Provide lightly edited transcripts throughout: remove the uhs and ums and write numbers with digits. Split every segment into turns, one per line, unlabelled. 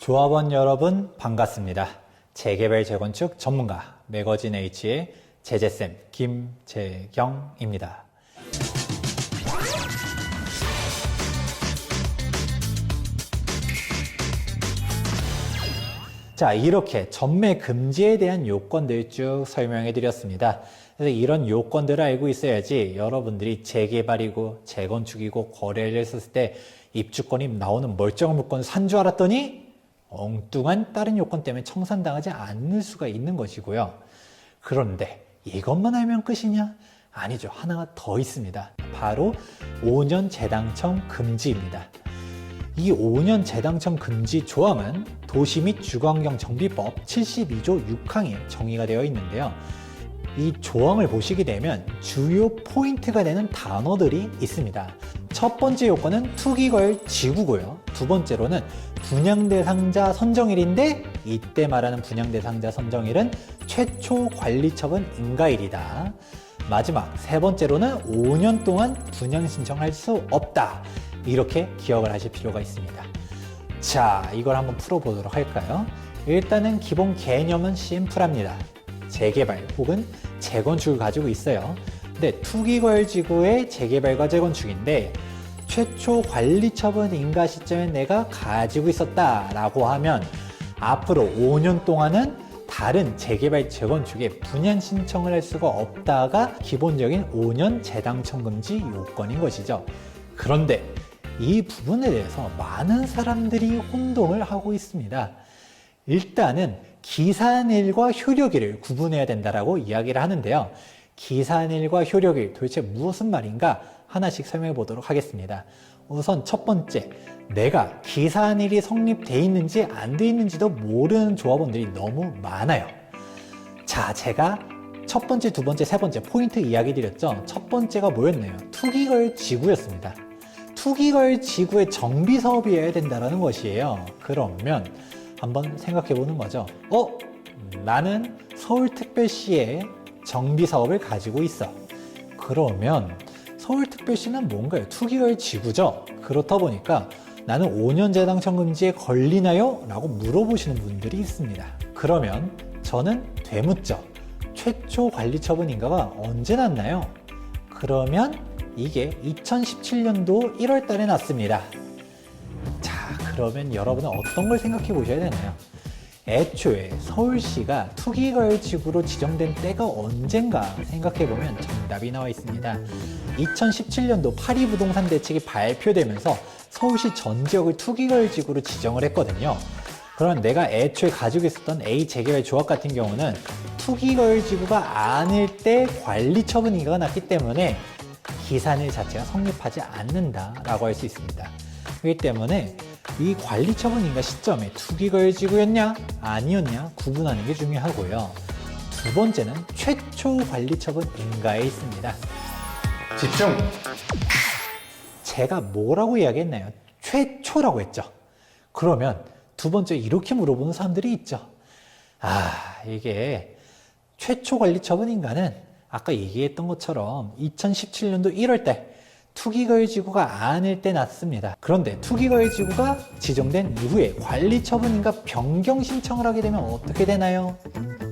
조합원 여러분 반갑습니다. 재개발 재건축 전문가 매거진 H의 제재쌤 김재경입니다. 자, 이렇게 전매 금지에 대한 요건들 쭉 설명해 드렸습니다. 그래서 이런 요건들을 알고 있어야지 여러분들이 재개발이고 재건축이고 거래를 했었을 때 입주권이 나오는 멀쩡한 물건 산 줄 알았더니 엉뚱한 다른 요건 때문에 청산당하지 않을 수가 있는 것이고요. 그런데 이것만 알면 끝이냐? 아니죠. 하나가 더 있습니다. 바로 5년 재당첨 금지입니다. 이 5년 재당첨 금지 조항은 도시 및 주거환경정비법 72조 6항에 정의가 되어 있는데요. 이 조항을 보시게 되면 주요 포인트가 되는 단어들이 있습니다. 첫 번째 요건은 투기거래 지구고요. 두 번째로는 분양대상자 선정일인데 이때 말하는 분양대상자 선정일은 최초 관리처분 인가일이다. 마지막 세 번째로는 5년 동안 분양 신청할 수 없다. 이렇게 기억을 하실 필요가 있습니다. 자, 이걸 한번 풀어보도록 할까요? 일단은 기본 개념은 심플합니다. 재개발 혹은 재건축을 가지고 있어요. 근데 투기거래지구의 재개발과 재건축인데 최초 관리처분 인가 시점에 내가 가지고 있었다라고 하면 앞으로 5년 동안은 다른 재개발 재건축에 분양 신청을 할 수가 없다가 기본적인 5년 재당첨 금지 요건인 것이죠. 그런데 이 부분에 대해서 많은 사람들이 혼동을 하고 있습니다. 일단은 기산일과 효력일을 구분해야 된다라고 이야기를 하는데요. 기산일과 효력일 도대체 무슨 말인가 하나씩 설명해 보도록 하겠습니다. 우선 첫 번째, 내가 기산일이 성립돼 있는지 안 돼 있는지도 모르는 조합원들이 너무 많아요. 자, 제가 첫 번째, 두 번째, 세 번째 포인트 이야기 드렸죠. 첫 번째가 뭐였나요? 투기거래 지구였습니다. 투기거래 지구의 정비 사업이어야 된다는 것이에요. 그러면 한번 생각해 보는 거죠. 나는 서울특별시의 정비 사업을 가지고 있어. 그러면 서울특별시는 뭔가요? 투기거래 지구죠. 그렇다 보니까 나는 5년 재당첨 금지에 걸리나요? 라고 물어보시는 분들이 있습니다. 그러면 저는 되묻죠. 최초 관리처분 인가가 언제 났나요? 그러면 이게 2017년도 1월 달에 났습니다. 자, 그러면 여러분은 어떤 걸 생각해 보셔야 되나요? 애초에 서울시가 투기거래지구로 지정된 때가 언젠가 생각해보면 정답이 나와 있습니다. 2017년도 파리부동산 대책이 발표되면서 서울시 전 지역을 투기거래지구로 지정을 했거든요. 그럼 내가 애초에 가지고 있었던 A 재개발 조합 같은 경우는 투기거래지구가 아닐 때 관리처분 인가가 났기 때문에 기산일 자체가 성립하지 않는다라고 할 수 있습니다. 그렇기 때문에 이 관리처분 인가 시점에 투기거래지구였냐 아니었냐 구분하는 게 중요하고요. 두 번째는 최초 관리처분 인가에 있습니다. 집중! 제가 뭐라고 이야기했나요? 최초라고 했죠. 그러면 두 번째 이렇게 물어보는 사람들이 있죠. 이게 최초 관리처분 인가는 아까 얘기했던 것처럼 2017년도 1월달 투기거래지구가 아닐 때 났습니다. 그런데 투기거래지구가 지정된 이후에 관리처분인가 변경 신청을 하게 되면 어떻게 되나요?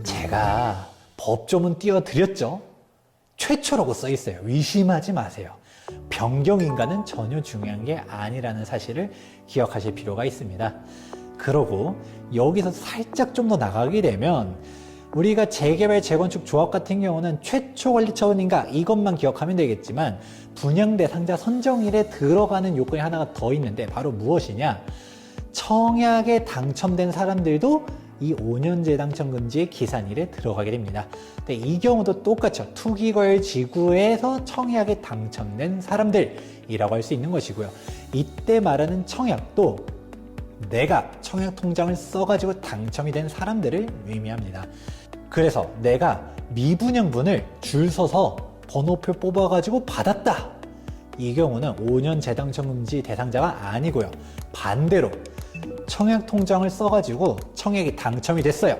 제가 법조문 띄워드렸죠? 최초라고 써 있어요. 의심하지 마세요. 변경인가는 전혀 중요한 게 아니라는 사실을 기억하실 필요가 있습니다. 그러고 여기서 살짝 좀 더 나가게 되면 우리가 재개발, 재건축 조합 같은 경우는 최초 관리처분인가 이것만 기억하면 되겠지만 분양대상자 선정일에 들어가는 요건이 하나가 더 있는데 바로 무엇이냐? 청약에 당첨된 사람들도 이 5년 재당첨 금지의 기산일에 들어가게 됩니다. 근데 이 경우도 똑같죠. 투기거래 지구에서 청약에 당첨된 사람들이라고 할 수 있는 것이고요. 이때 말하는 청약도 내가 청약 통장을 써가지고 당첨이 된 사람들을 의미합니다. 그래서 내가 미분양분을 줄 서서 번호표 뽑아가지고 받았다. 이 경우는 5년 재당첨 금지 대상자가 아니고요. 반대로 청약 통장을 써가지고 청약이 당첨이 됐어요.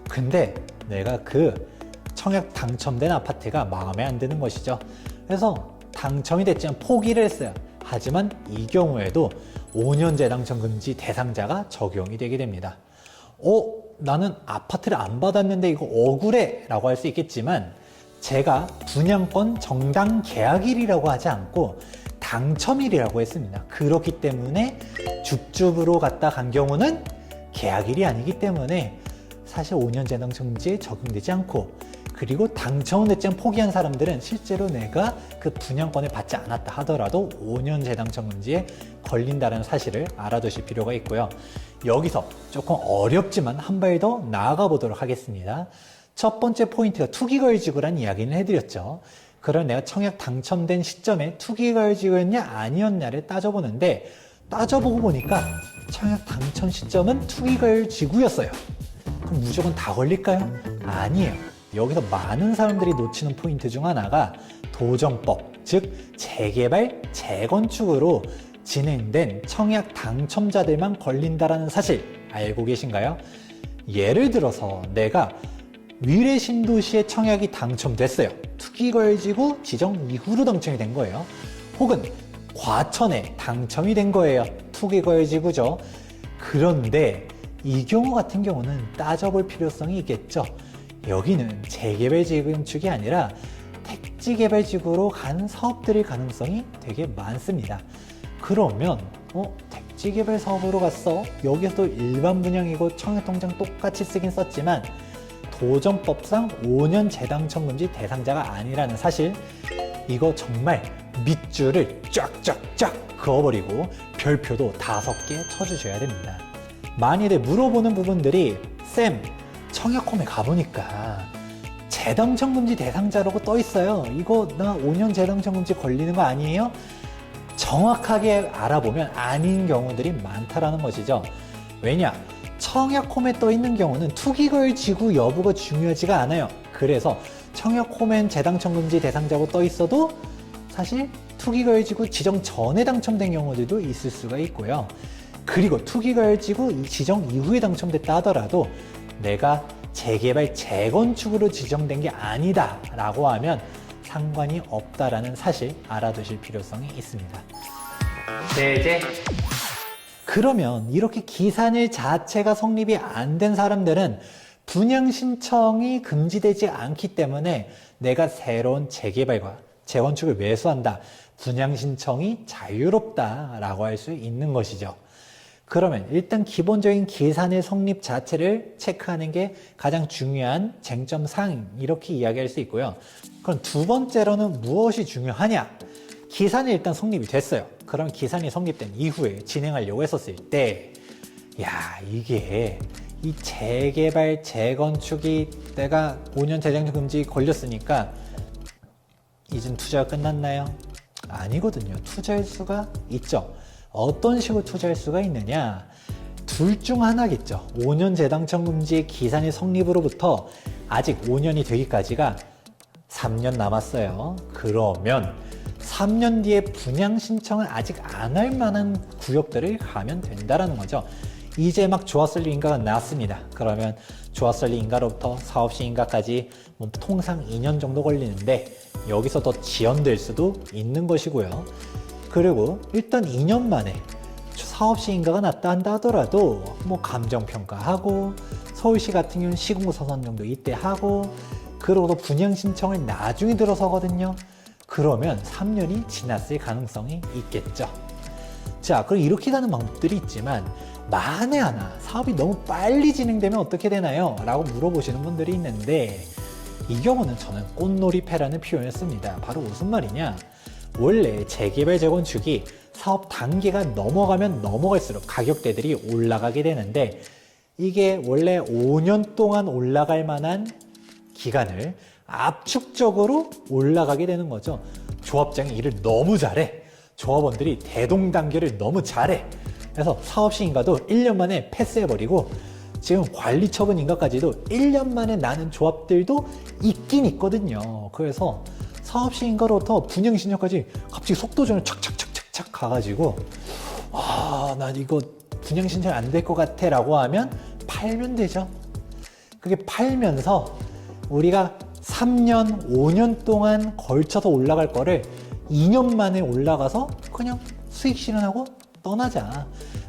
근데 내가 그 청약 당첨된 아파트가 마음에 안 드는 것이죠. 그래서 당첨이 됐지만 포기를 했어요. 하지만 이 경우에도 5년 재당첨 금지 대상자가 적용이 되게 됩니다. 나는 아파트를 안 받았는데 이거 억울해 라고 할 수 있겠지만, 제가 분양권 정당 계약일이라고 하지 않고 당첨일이라고 했습니다. 그렇기 때문에 줍줍으로 갔다 간 경우는 계약일이 아니기 때문에 사실 5년 재당첨 금지에 적용되지 않고, 그리고 당첨은 됐지만 포기한 사람들은 실제로 내가 그 분양권을 받지 않았다 하더라도 5년 재당첨 금지에 걸린다는 사실을 알아두실 필요가 있고요. 여기서 조금 어렵지만 한 발 더 나아가 보도록 하겠습니다. 첫 번째 포인트가 투기거래지구라는 이야기를 해드렸죠. 그럼 내가 청약 당첨된 시점에 투기거래지구였냐 아니었냐를 따져보는데, 따져보고 보니까 청약 당첨 시점은 투기거래지구였어요. 그럼 무조건 다 걸릴까요? 아니에요. 여기서 많은 사람들이 놓치는 포인트 중 하나가 도정법, 즉 재개발, 재건축으로 진행된 청약 당첨자들만 걸린다라는 사실 알고 계신가요? 예를 들어서 내가 위례 신도시의 청약이 당첨됐어요. 투기거래지구 지정 이후로 당첨이 된 거예요. 혹은 과천에 당첨이 된 거예요. 투기거래지구죠. 그런데 이 경우 같은 경우는 따져볼 필요성이 있겠죠. 여기는 재개발지구 건축이 아니라 택지개발지구로 간 사업들일 가능성이 되게 많습니다. 그러면 택지개발 사업으로 갔어? 여기서도 일반 분양이고 청약통장 똑같이 쓰긴 썼지만 도정법상 5년 재당첨 금지 대상자가 아니라는 사실, 이거 정말 밑줄을 쫙쫙쫙 그어버리고 별표도 5개 쳐주셔야 됩니다. 많이들 물어보는 부분들이, 쌤, 청약홈에 가보니까 재당첨 금지 대상자라고 떠 있어요. 이거 나 5년 재당첨 금지 걸리는 거 아니에요? 정확하게 알아보면 아닌 경우들이 많다라는 것이죠. 왜냐? 청약홈에 떠 있는 경우는 투기거래지구 여부가 중요하지가 않아요. 그래서 청약홈엔 재당첨 금지 대상자고 떠 있어도 사실 투기거래지구 지정 전에 당첨된 경우들도 있을 수가 있고요. 그리고 투기거래지구 지정 이후에 당첨됐다 하더라도 내가 재개발, 재건축으로 지정된 게 아니다 라고 하면 상관이 없다라는 사실 알아두실 필요성이 있습니다. 이제 그러면 이렇게 기산일 자체가 성립이 안 된 사람들은 분양 신청이 금지되지 않기 때문에 내가 새로운 재개발과 재건축을 매수한다, 분양 신청이 자유롭다라고 할 수 있는 것이죠. 그러면 일단 기본적인 계산의 성립 자체를 체크하는 게 가장 중요한 쟁점 사항, 이렇게 이야기할 수 있고요. 그럼 두 번째로는 무엇이 중요하냐? 기산이 일단 성립이 됐어요. 그럼 기산이 성립된 이후에 진행하려고 했었을 때, 이게 이 재개발, 재건축이 내가 5년 재정적 금지 걸렸으니까 이젠 투자가 끝났나요? 아니거든요. 투자할 수가 있죠. 어떤 식으로 투자할 수가 있느냐? 둘 중 하나겠죠. 5년 재당첨 금지의 기산의 성립으로부터 아직 5년이 되기까지가 3년 남았어요. 그러면 3년 뒤에 분양 신청을 아직 안 할 만한 구역들을 가면 된다라는 거죠. 이제 막 조합설립 인가가 나왔습니다. 그러면 조합설립 인가로부터 사업시 인가까지 통상 2년 정도 걸리는데 여기서 더 지연될 수도 있는 것이고요. 그리고 일단 2년 만에 사업시 인가가 났다 한다 하더라도 감정평가하고 서울시 같은 경우는 시공사선 정도 이때 하고, 그러고 분양 신청을 나중에 들어서거든요. 그러면 3년이 지났을 가능성이 있겠죠. 자, 그럼 이렇게 가는 방법들이 있지만 만에 하나 사업이 너무 빨리 진행되면 어떻게 되나요? 라고 물어보시는 분들이 있는데, 이 경우는 저는 꽃놀이패라는 표현을 씁니다. 바로 무슨 말이냐? 원래 재개발, 재건축이 사업 단계가 넘어가면 넘어갈수록 가격대들이 올라가게 되는데, 이게 원래 5년 동안 올라갈 만한 기간을 압축적으로 올라가게 되는 거죠. 조합장이 일을 너무 잘해. 조합원들이 대동단결을 너무 잘해. 그래서 사업시 인가도 1년 만에 패스해버리고, 지금 관리처분 인가까지도 1년 만에 나는 조합들도 있긴 있거든요. 그래서 사업시 인가로부터 분양 신청까지 갑자기 속도전을 착착착착착 가가지고, 나 이거 분양 신청 안 될 것 같아 라고 하면 팔면 되죠. 그게 팔면서 우리가 3년, 5년 동안 걸쳐서 올라갈 거를 2년 만에 올라가서 그냥 수익 실현하고 떠나자.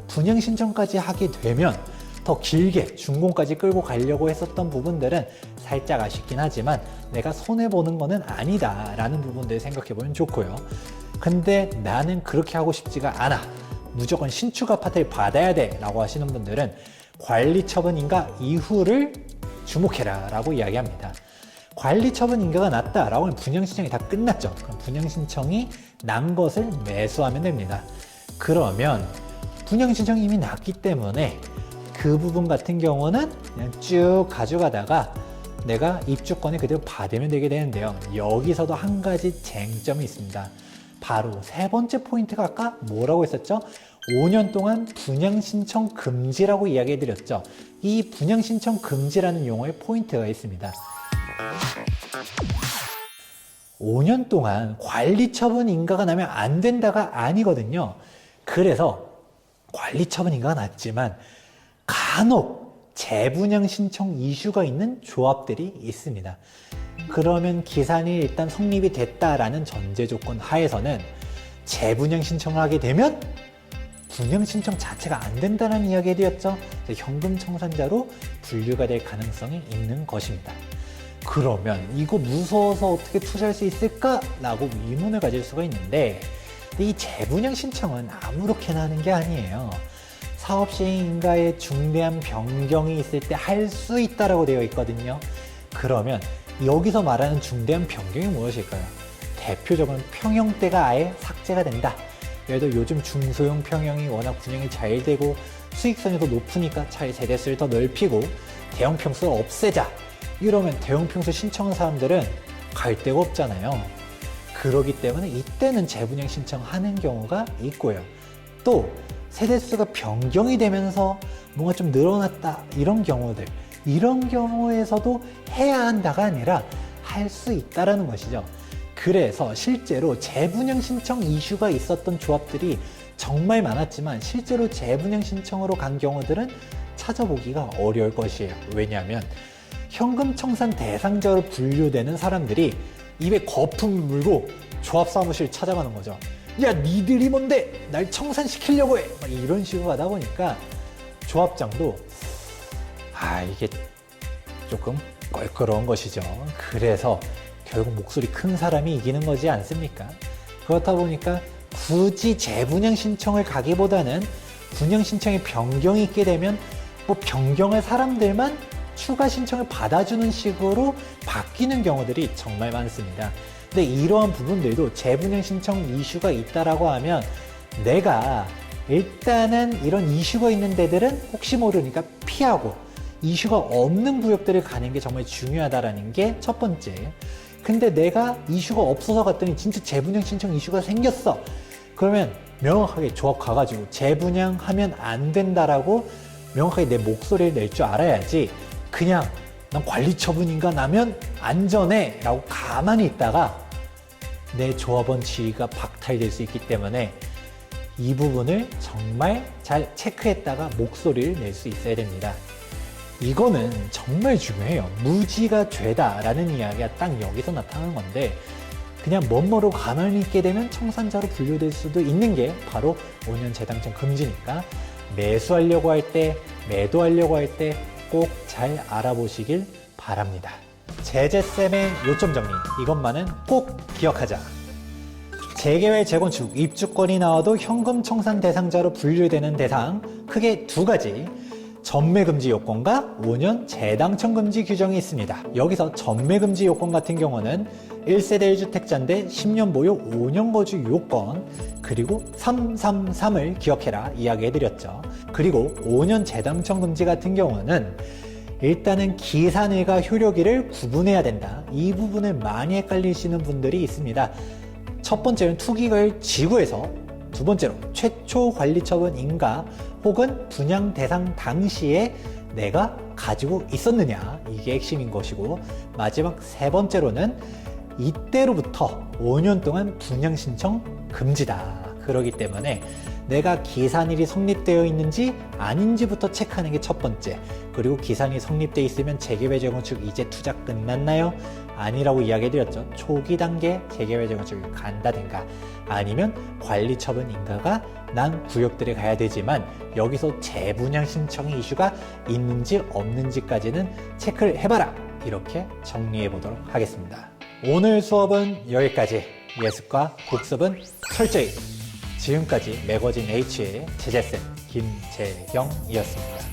분양 신청까지 하게 되면 더 길게 준공까지 끌고 가려고 했었던 부분들은 살짝 아쉽긴 하지만 내가 손해보는 거는 아니다 라는 부분들 생각해보면 좋고요. 근데 나는 그렇게 하고 싶지가 않아. 무조건 신축 아파트를 받아야 돼 라고 하시는 분들은 관리처분 인가 이후를 주목해라 라고 이야기합니다. 관리처분 인가가 났다 라고 하면 분양신청이 다 끝났죠. 그럼 분양신청이 난 것을 매수하면 됩니다. 그러면 분양신청이 이미 났기 때문에 그 부분 같은 경우는 그냥 쭉 가져가다가 내가 입주권을 그대로 받으면 되게 되는데요. 여기서도 한 가지 쟁점이 있습니다. 바로 세 번째 포인트가 아까 뭐라고 했었죠? 5년 동안 분양신청 금지라고 이야기해 드렸죠. 이 분양신청 금지라는 용어에 포인트가 있습니다. 5년 동안 관리처분 인가가 나면 안 된다가 아니거든요. 그래서 관리처분 인가가 났지만 간혹 재분양 신청 이슈가 있는 조합들이 있습니다. 그러면 기산이 일단 성립이 됐다라는 전제 조건 하에서는 재분양 신청을 하게 되면 분양 신청 자체가 안 된다는 이야기 드렸죠. 현금 청산자로 분류가 될 가능성이 있는 것입니다. 그러면 이거 무서워서 어떻게 투자할 수 있을까? 라고 의문을 가질 수가 있는데 이 재분양 신청은 아무렇게나 하는 게 아니에요. 사업시행 인가에 중대한 변경이 있을 때 할 수 있다라고 되어 있거든요. 그러면 여기서 말하는 중대한 변경이 무엇일까요? 대표적으로 평형대가 아예 삭제가 된다. 예를 들어 요즘 중소형 평형이 워낙 분양이 잘 되고 수익성이 더 높으니까 차라리 세대수를 더 넓히고 대형 평수를 없애자. 이러면 대형 평수 신청한 사람들은 갈 데가 없잖아요. 그러기 때문에 이때는 재분양 신청하는 경우가 있고요. 또 세대수가 변경이 되면서 뭔가 좀 늘어났다 이런 경우들, 이런 경우에서도 해야 한다가 아니라 할 수 있다라는 것이죠. 그래서 실제로 재분양 신청 이슈가 있었던 조합들이 정말 많았지만 실제로 재분양 신청으로 간 경우들은 찾아보기가 어려울 것이에요. 왜냐하면 현금 청산 대상자로 분류되는 사람들이 입에 거품을 물고 조합 사무실 찾아가는 거죠. 야, 니들이 뭔데 날 청산시키려고 해, 막 이런 식으로 하다 보니까 조합장도 이게 조금 껄끄러운 것이죠. 그래서 결국 목소리 큰 사람이 이기는 거지 않습니까? 그렇다 보니까 굳이 재분양 신청을 가기보다는 분양 신청에 변경이 있게 되면 뭐 변경할 사람들만 추가 신청을 받아주는 식으로 바뀌는 경우들이 정말 많습니다. 근데 이러한 부분들도 재분양 신청 이슈가 있다라고 하면 내가 일단은 이런 이슈가 있는 데들은 혹시 모르니까 피하고 이슈가 없는 구역들을 가는 게 정말 중요하다라는 게 첫 번째. 근데 내가 이슈가 없어서 갔더니 진짜 재분양 신청 이슈가 생겼어. 그러면 명확하게 조합 가가지고 재분양하면 안 된다라고 명확하게 내 목소리를 낼 줄 알아야지 그냥 난 관리처분인가 나면 안전해 라고 가만히 있다가 내 조합원 지위가 박탈될 수 있기 때문에 이 부분을 정말 잘 체크했다가 목소리를 낼 수 있어야 됩니다. 이거는 정말 중요해요. 무지가 죄다라는 이야기가 딱 여기서 나타나는 건데 그냥 멋모르고 가만히 있게 되면 청산자로 분류될 수도 있는 게 바로 5년 재당첨 금지니까 매수하려고 할 때, 매도하려고 할 때 꼭 잘 알아보시길 바랍니다. 제재쌤의 요점 정리, 이것만은 꼭 기억하자. 재개발, 재건축, 입주권이 나와도 현금 청산 대상자로 분류되는 대상 크게 두 가지, 전매금지 요건과 5년 재당첨 금지 규정이 있습니다. 여기서 전매금지 요건 같은 경우는 1세대 1주택자인데 10년 보유 5년 거주 요건, 그리고 333을 기억해라 이야기해드렸죠. 그리고 5년 재당첨 금지 같은 경우는 일단은 기산일과 효력일을 구분해야 된다. 이 부분을 많이 헷갈리시는 분들이 있습니다. 첫 번째는 투기가를 지구에서, 두 번째로 최초 관리처분 인가 혹은 분양 대상 당시에 내가 가지고 있었느냐, 이게 핵심인 것이고, 마지막 세 번째로는 이때로부터 5년 동안 분양 신청 금지다. 그러기 때문에 내가 기산일이 성립되어 있는지 아닌지부터 체크하는 게 첫 번째. 그리고 기산이 성립되어 있으면 재개발 재건축 이제 투자 끝났나요? 아니라고 이야기해드렸죠. 초기 단계 재개발 재건축을 간다든가 아니면 관리처분 인가가 난 구역들에 가야 되지만 여기서 재분양 신청의 이슈가 있는지 없는지까지는 체크를 해봐라. 이렇게 정리해 보도록 하겠습니다. 오늘 수업은 여기까지. 예습과 복습은 철저히. 지금까지 매거진 H의 제자쌤 김재경이었습니다.